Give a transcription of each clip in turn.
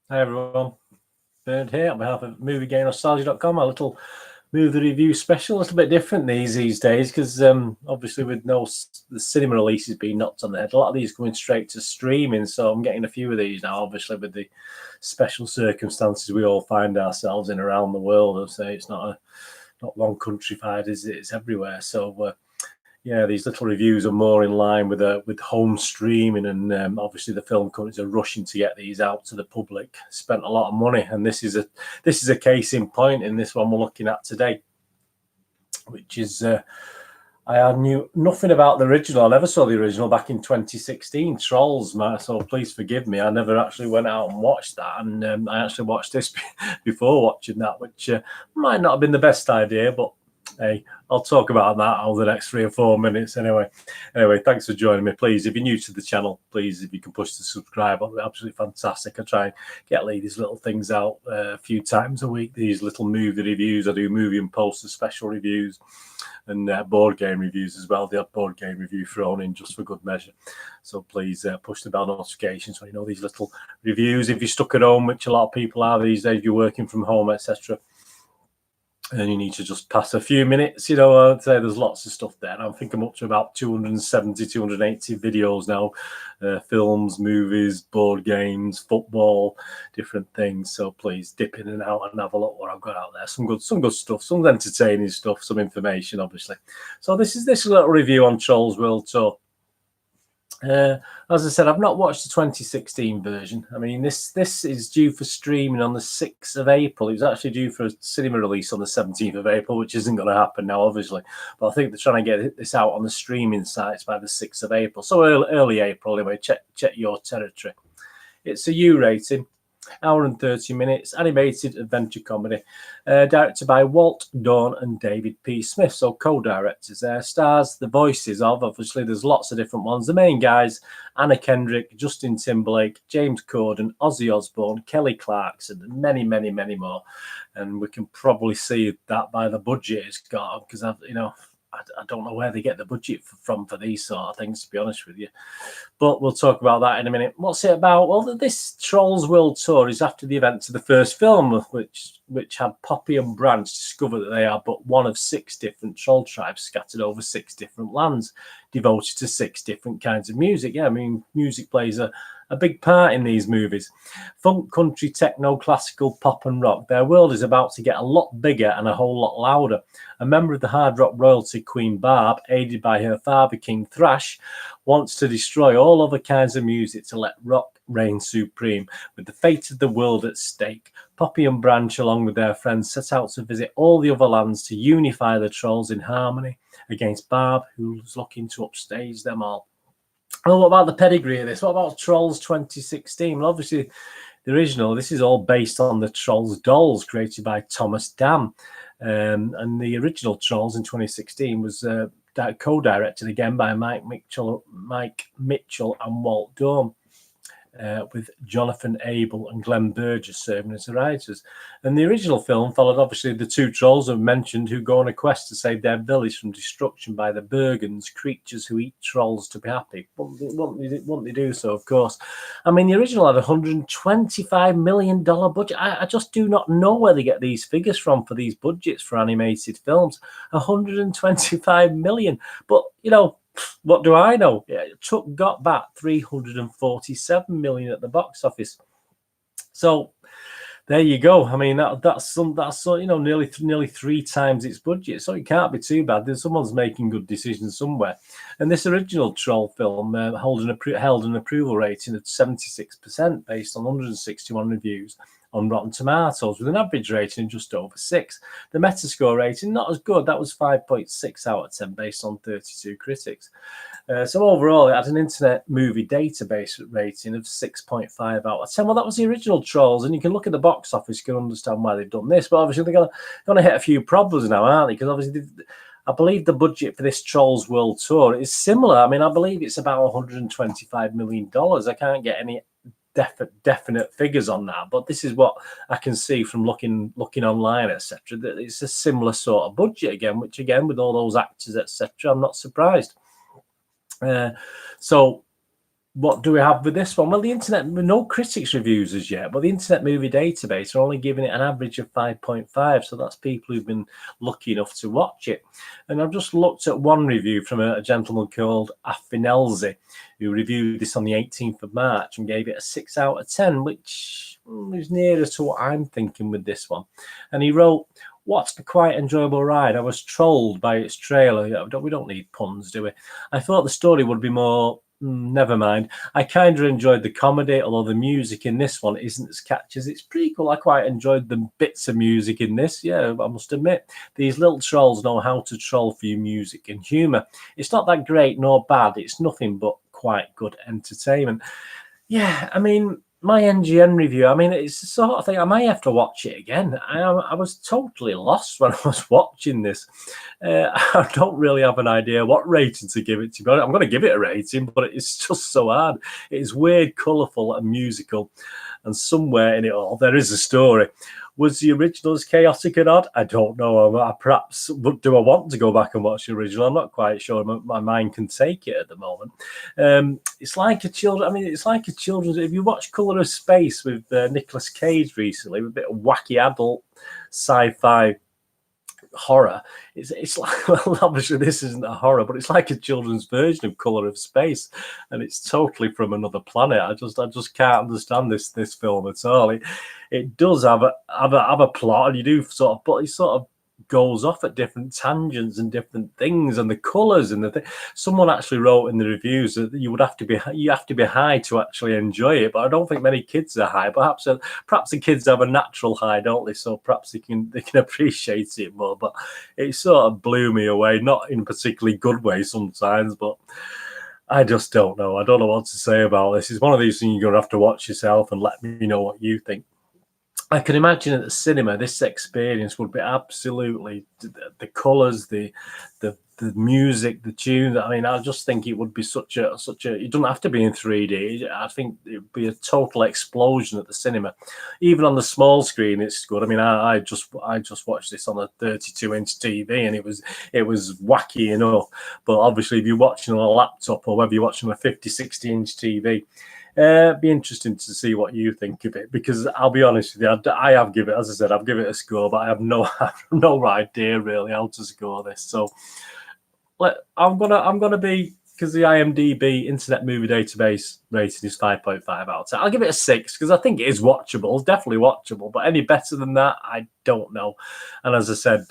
Hi everyone, Bernard here on behalf of MovieGameNostalgia.com. A little movie review special, a little bit different these days because obviously with the cinema releases being knocked on the head, a lot of these going straight to streaming. So I'm getting a few of these now, obviously with the special circumstances we all find ourselves in around the world. I'd say it's not one countrified, is it? It's everywhere. So yeah, these little reviews are more in line with home streaming, and obviously the film companies are rushing to get these out to the public. Spent a lot of money, and this is a case in point in this one we're looking at today, which is I knew nothing about the original. I never saw the original back in 2016, Trolls, man. So please forgive me. I never actually went out and watched that, and I actually watched this before watching that, which might not have been the best idea, but hey, I'll talk about that over the next 3 or 4 minutes anyway. Anyway, thanks for joining me. Please, if you're new to the channel, please, if you can push the subscribe button, absolutely fantastic. I try and get these little things out a few times a week, these little movie reviews. I do movie and poster special reviews and board game reviews as well. The odd board game review thrown in just for good measure. So please push the bell notifications so you know these little reviews. If you're stuck at home, which a lot of people are these days, you're working from home, etc., and you need to just pass a few minutes, I'd say there's lots of stuff there. I think I'm up to about 270, 280 videos now, films, movies, board games, football, different things. So please dip in and out and have a look what I've got out there. Some good stuff, some entertaining stuff, some information, obviously. So this is this little review on Trolls World Tour. As I said, I've not watched the 2016 version. I mean, this is due for streaming on the 6th of April. It was actually due for a cinema release on the 17th of April, which isn't going to happen now, obviously. But I think they're trying to get this out on the streaming sites by the 6th of April. So early April, anyway, check your territory. It's a U rating. Hour and 30 minutes, animated adventure comedy, directed by Walt Dawn and David P. Smith. So co-directors there. Stars the voices of, obviously there's lots of different ones. The main guys: Anna Kendrick, Justin Timberlake, James Corden, Ozzy Osbourne, Kelly Clarkson, and many more. And we can probably see that by the budget it's got, because I don't know where they get the budget from for these sort of things, to be honest with you. But we'll talk about that in a minute. What's it about? Well, this Trolls World Tour is after the events of the first film, which had Poppy and Branch discover that they are but one of 6 different troll tribes scattered over 6 different lands, devoted to 6 different kinds of music. Yeah, I mean, music plays a big part in these movies. Funk, country, techno, classical, pop and rock. Their world is about to get a lot bigger and a whole lot louder. A member of the hard rock royalty, Queen Barb, aided by her father, King Thrash, wants to destroy all other kinds of music to let rock reign supreme, with the fate of the world at stake. Poppy and Branch, along with their friends, set out to visit all the other lands to unify the trolls in harmony against Barb, who's looking to upstage them all. Well, what about the pedigree of this? What about Trolls 2016? Well, obviously, the original, this is all based on the Trolls dolls created by Thomas Dam. And the original Trolls in 2016 was co-directed again by Mike Mitchell and Walt Dawn, with Jonathan Abel and Glenn Burgess serving as the writers. And the original film followed, obviously, the 2 trolls I've mentioned who go on a quest to save their village from destruction by the Bergens, creatures who eat trolls to be happy. Wouldn't they do so, of course? I mean, the original had a $125 million budget. I just do not know where they get these figures from for these budgets for animated films. 125 million. But, what do I know? Yeah, got back 347 million at the box office. So there you go. I mean, that's nearly 3 times its budget. So it can't be too bad. Someone's making good decisions somewhere. And this original Troll film held an approval rating of 76% based on 161 reviews on Rotten Tomatoes, with an average rating of just over 6. The Metascore rating, not as good. That was 5.6 out of 10 based on 32 critics. So overall, it had an Internet Movie Database rating of 6.5 out of 10. Well, that was the original Trolls, and you can look at the box office, you can understand why they've done this. But obviously, they're going to hit a few problems now, aren't they? Because obviously, I believe the budget for this Trolls World Tour is similar. I mean, I believe it's about $125 million. I can't get any definite figures on that, but this is what I can see from looking online, etc., that it's a similar sort of budget again, which again, with all those actors, etc., I'm not surprised. So what do we have with this one? Well, the internet, no critics reviews as yet, but the Internet Movie Database are only giving it an average of 5.5. So that's people who've been lucky enough to watch it. And I've just looked at one review from a gentleman called Affinelzi, who reviewed this on the 18th of March and gave it a 6 out of 10, which is nearer to what I'm thinking with this one. And he wrote, "What a quite enjoyable ride. I was trolled by its trailer." We don't need puns, do we? I thought the story would be more... never mind. I kind of enjoyed the comedy, although the music in this one isn't as catchy as its prequel. I quite enjoyed the bits of music in this. Yeah, I must admit, these little trolls know how to troll for your music and humour. It's not that great nor bad. It's nothing but quite good entertainment. Yeah, I mean, my MGN review, I mean, it's the sort of thing, I might have to watch it again. I was totally lost when I was watching this. I don't really have an idea what rating to give it to. I'm going to give it a rating, but it's just so hard. It's weird, colourful and musical. And somewhere in it all, there is a story. Was the original as chaotic and odd? I don't know. Perhaps, do I want to go back and watch the original? I'm not quite sure. My mind can take it at the moment. It's like a children. I mean, it's like a children's. If you watch Colour of Space with Nicolas Cage recently, with a bit of wacky adult sci-fi horror, it's like, well, obviously this isn't a horror, but it's like a children's version of Colour of Space, and it's totally from another planet. I just can't understand this film at all. It does have a plot, and you do sort of, but it sort of goes off at different tangents and different things, and the colours and the thing. Someone actually wrote in the reviews that you have to be high to actually enjoy it, but I don't think many kids are high. Perhaps the kids have a natural high, don't they? So perhaps they can appreciate it more. But it sort of blew me away, not in a particularly good way sometimes, but I just don't know. I don't know what to say about this. It's one of these things you're gonna have to watch yourself and let me know what you think. I can imagine at the cinema, this experience would be absolutely the colours, the music, the tune. I mean, I just think it would be such a. It doesn't have to be in 3D. I think it would be a total explosion at the cinema. Even on the small screen, it's good. I mean, I just watched this on a 32-inch TV, and it was wacky enough. But obviously, if you're watching on a laptop or whether you're watching on a 50, 60-inch TV. Be interesting to see what you think of it, because I'll be honest with you, I have given it, as I said, I've given it a score, but I have no idea really how to score this. So I'm gonna be, because the IMDb Internet Movie Database rating is 5.5 out of 10. I'll give it a 6 because I think it is watchable, definitely watchable. But any better than that, I don't know. And as I said,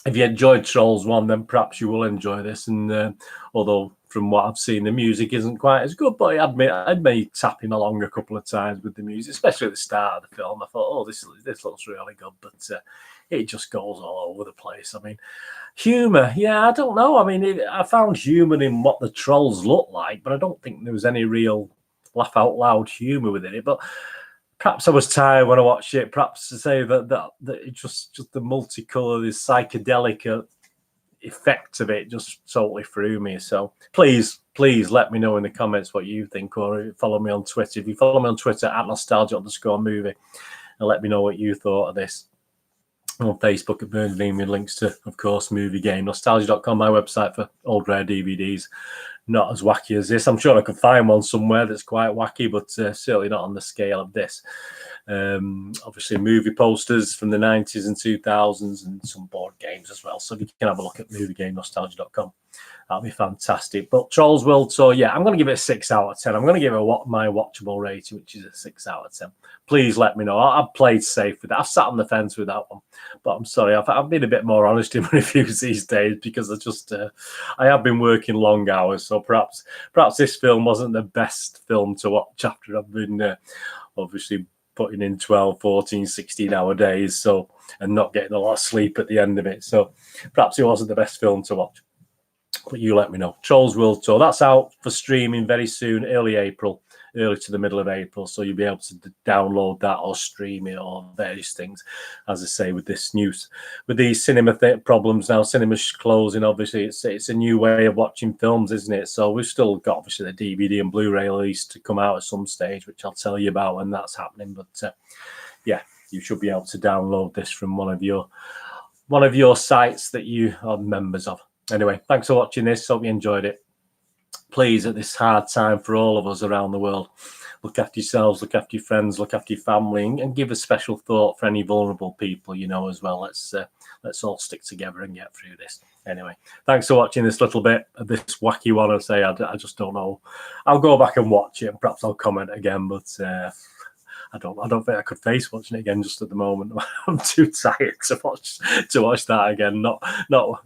if you enjoyed Trolls 1, then perhaps you will enjoy this. And although from what I've seen, the music isn't quite as good, but it had me tapping along a couple of times with the music, especially at the start of the film. I thought, oh, this looks really good, but it just goes all over the place. I mean, humour, yeah, I don't know. I mean, I found humour in what the trolls look like, but I don't think there was any real laugh out loud humour within it. But perhaps I was tired when I watched it. Perhaps to say that it just the multicolour, this psychedelic effect of it just totally threw me. So please let me know in the comments what you think, or follow me on Twitter. If you follow me on Twitter at nostalgia_movie, and let me know what you thought of this. On Facebook at Bernard with links to, of course, Movie Game, nostalgia.com, my website for old rare DVDs. Not as wacky as this. I'm sure I could find one somewhere that's quite wacky, but certainly not on the scale of this. Obviously, movie posters from the 90s and 2000s, and some board games as well. So if you can have a look at moviegamenostalgia.com, that'll be fantastic. But Trolls World Tour, yeah, I'm going to give it a 6 out of 10. I'm going to give it my watchable rating, which is a 6 out of 10. Please let me know. I've played safe with that. I've sat on the fence with that one, but I'm sorry. I've been a bit more honest in my reviews these days, because I have been working long hours. So perhaps this film wasn't the best film to watch after I've been obviously putting in 12, 14, 16-hour days, so, and not getting a lot of sleep at the end of it. So perhaps it wasn't the best film to watch. But you let me know. Trolls World Tour, that's out for streaming very soon, early to the middle of April. So you'll be able to download that or stream it or various things. As I say, with this news, with these cinema problems now, cinemas closing, obviously it's a new way of watching films, isn't it? So we've still got obviously the DVD and Blu-ray release to come out at some stage, which I'll tell you about when that's happening. But yeah, you should be able to download this from one of your sites that you are members of. Anyway, thanks for watching this. Hope you enjoyed it. please, at this hard time for all of us around the world, look after yourselves, look after your friends, look after your family, and give a special thought for any vulnerable people, you know, as well. Let's all stick together and get through this. Anyway, thanks for watching this little bit of this wacky one. I say, I just don't know. I'll go back and watch it, and perhaps I'll comment again, but I don't think I could face watching it again just at the moment. I'm too tired to watch that again. Not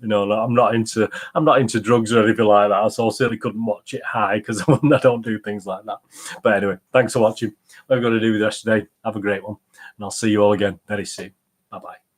you know, I'm not into drugs or anything like that, so I certainly couldn't watch it high because I don't do things like that. But anyway, thanks for watching. What I've got to do with the rest of the day. Have a great one, and I'll see you all again very soon. Bye bye.